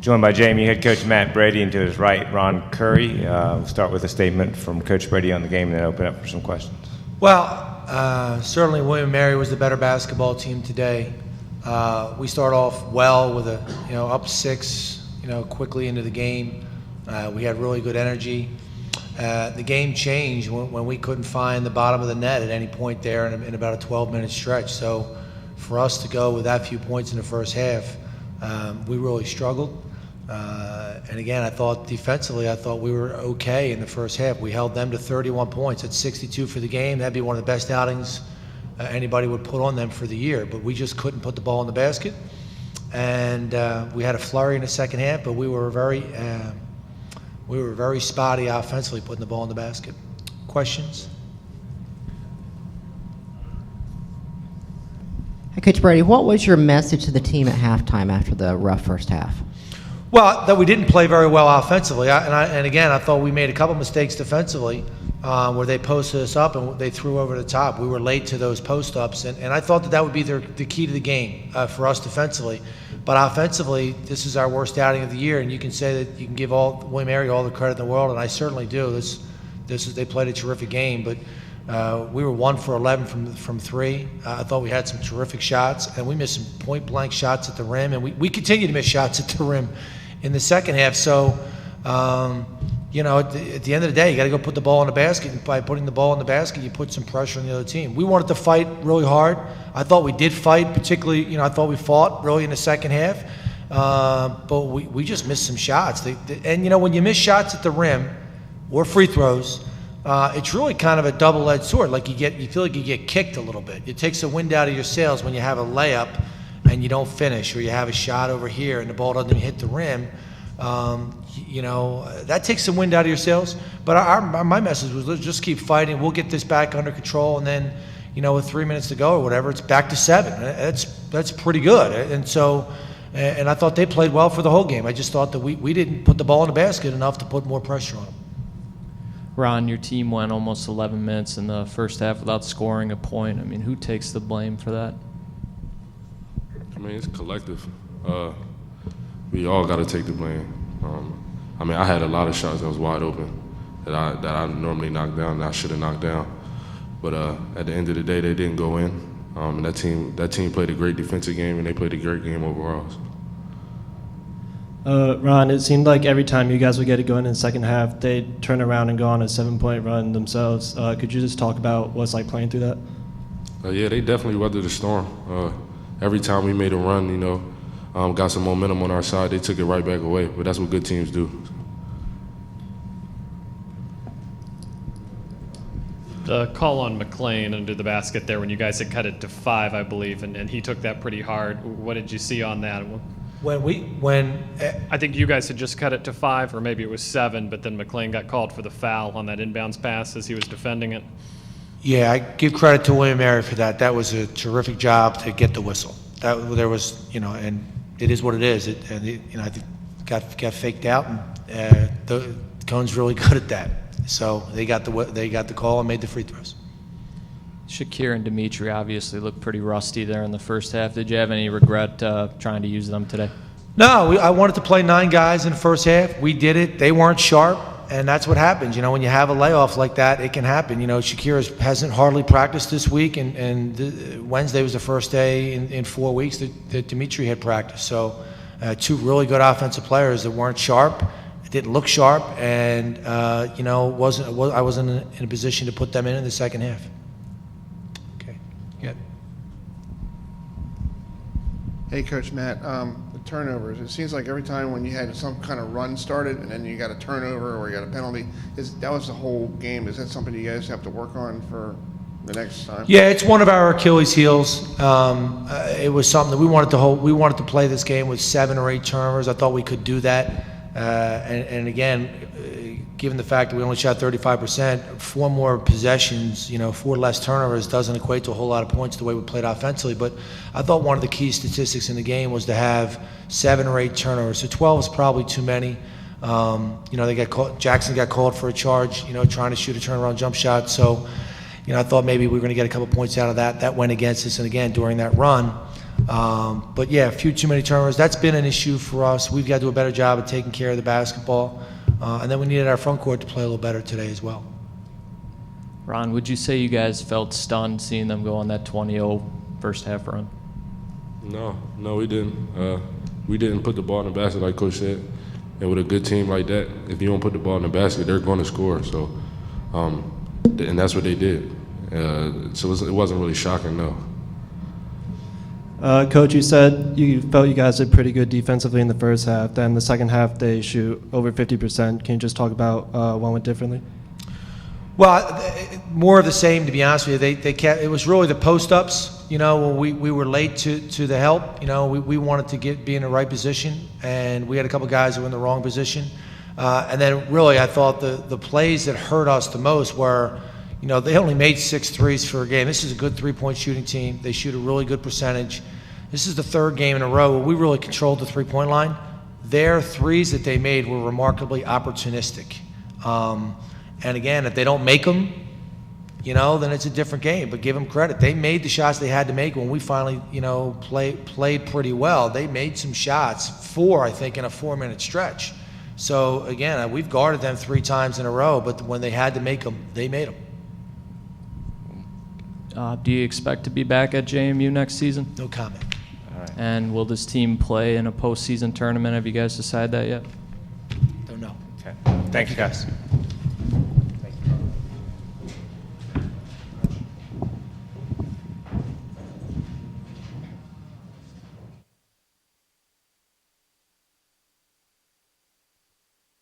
Joined by JMU head coach Matt Brady, and to his right, Ron Curry. We'll start with a statement from Coach Brady on the game and then open up for some questions. Well, certainly William & Mary was the better basketball team today. We start off well with up 6, quickly into the game. We had really good energy. The game changed when we couldn't find the bottom of the net at any point there in about a 12-minute stretch. So for us to go with that few points in the first half, we really struggled. And again, I thought defensively, we were okay in the first half. We held them to 31 points. That's 62 for the game. That'd be one of the best outings anybody would put on them for the year. But we just couldn't put the ball in the basket. And we had a flurry in the second half, but we were very spotty offensively putting the ball in the basket. Questions? Hey, Coach Brady, what was your message to the team at halftime after the rough first half? Well, that we didn't play very well offensively, and again, I thought we made a couple mistakes defensively where they posted us up and they threw over the top. We were late to those post-ups, and I thought that would be the key to the game for us defensively. But offensively, this is our worst outing of the year, and you can say that you can give William & Mary all the credit in the world, and I certainly do. They played a terrific game, but we were 1 for 11 from 3. I thought we had some terrific shots, and we missed some point-blank shots at the rim, and we continue to miss shots at the rim in the second half. So, at the end of the day, you got to go put the ball in the basket. And by putting the ball in the basket, you put some pressure on the other team. We wanted to fight really hard. I thought we did fight, particularly, I thought we fought really in the second half. But we just missed some shots. And when you miss shots at the rim or free throws, it's really kind of a double-edged sword. Like you feel like you get kicked a little bit. It takes the wind out of your sails when you have a layup and you don't finish, or you have a shot over here and the ball doesn't hit the rim. That takes some wind out of your sails. But my message was, let's just keep fighting. We'll get this back under control, and then, with 3 minutes to go or whatever, it's back to 7. That's pretty good. And so, and I thought they played well for the whole game. I just thought that we didn't put the ball in the basket enough to put more pressure on them. Ron, your team went almost 11 minutes in the first half without scoring a point. I mean, who takes the blame for that? It's collective. We all got to take the blame. I had a lot of shots that was wide open that I normally knock down, that I should have knocked down. But at the end of the day, they didn't go in. And that team played a great defensive game, and they played a great game overall. Ron, it seemed like every time you guys would get it going in the second half, they'd turn around and go on a 7-point run themselves. Could you just talk about what it's like playing through that? Yeah, they definitely weathered the storm. Every time we made a run, got some momentum on our side, they took it right back away. But that's what good teams do. The call on McLean under the basket there when you guys had cut it to 5, I believe, and he took that pretty hard. What did you see on that? I think you guys had just cut it to 5, or maybe it was 7, but then McLean got called for the foul on that inbounds pass as he was defending it. Yeah, I give credit to William & Mary for that. That was a terrific job to get the whistle. There was, and it is what it is. I think got faked out, and the Cone's really good at that. So they got the call and made the free throws. Shakir and Dimitri obviously looked pretty rusty there in the first half. Did you have any regret trying to use them today? No, I wanted to play 9 guys in the first half. We did it. They weren't sharp, and that's what happens. When you have a layoff like that, it can happen. Shakir hasn't hardly practiced this week, and Wednesday was the first day in 4 weeks that Dimitri had practiced. So 2 really good offensive players that weren't sharp, didn't look sharp, and I wasn't in a position to put them in the second half. Okay, yeah. Hey, Coach Matt. The turnovers. It seems like every time when you had some kind of run started and then you got a turnover or you got a penalty, that was the whole game. Is that something you guys have to work on for the next time? Yeah, it's one of our Achilles heels. It was something that we wanted to play this game with 7 or 8 turnovers. I thought we could do that. And again, given the fact that we only shot 35%, 4 more possessions, 4 less turnovers doesn't equate to a whole lot of points the way we played offensively. But I thought one of the key statistics in the game was to have 7 or 8 turnovers. So 12 is probably too many. Jackson got called for a charge, trying to shoot a turnaround jump shot. So, I thought maybe we were going to get a couple points out of that. That went against us. And again, during that run, But yeah, a few too many turnovers. That's been an issue for us. We've got to do a better job of taking care of the basketball. And then we needed our front court to play a little better today as well. Ron, would you say you guys felt stunned seeing them go on that 20-0 first half run? No, we didn't. We didn't put the ball in the basket like Coach said. And with a good team like that, if you don't put the ball in the basket, they're going to score. So, and that's what they did. So it wasn't really shocking, no. Coach, you said you felt you guys did pretty good defensively in the first half. Then the second half, they shoot over 50%. Can you just talk about what went differently? Well, more of the same, to be honest with you. They kept, it was really the post-ups, you know, when we were late to the help. You know, we wanted to be in the right position, and we had a couple guys who were in the wrong position. And then really I thought the plays that hurt us the most were, you know, they only made 6 threes for a game. This is a good three-point shooting team. They shoot a really good percentage. This is the third game in a row where we really controlled the three-point line. Their threes that they made were remarkably opportunistic. And again, if they don't make them, you know, then it's a different game. But give them credit. They made the shots they had to make when we finally, you know, played pretty well. They made some shots, 4, I think, in a 4-minute stretch. So again, we've guarded them 3 times in a row, but when they had to make them, they made them. Do you expect to be back at JMU next season? No comment. And will this team play in a postseason tournament? Have you guys decided that yet? Don't know. Okay. Thanks, guys.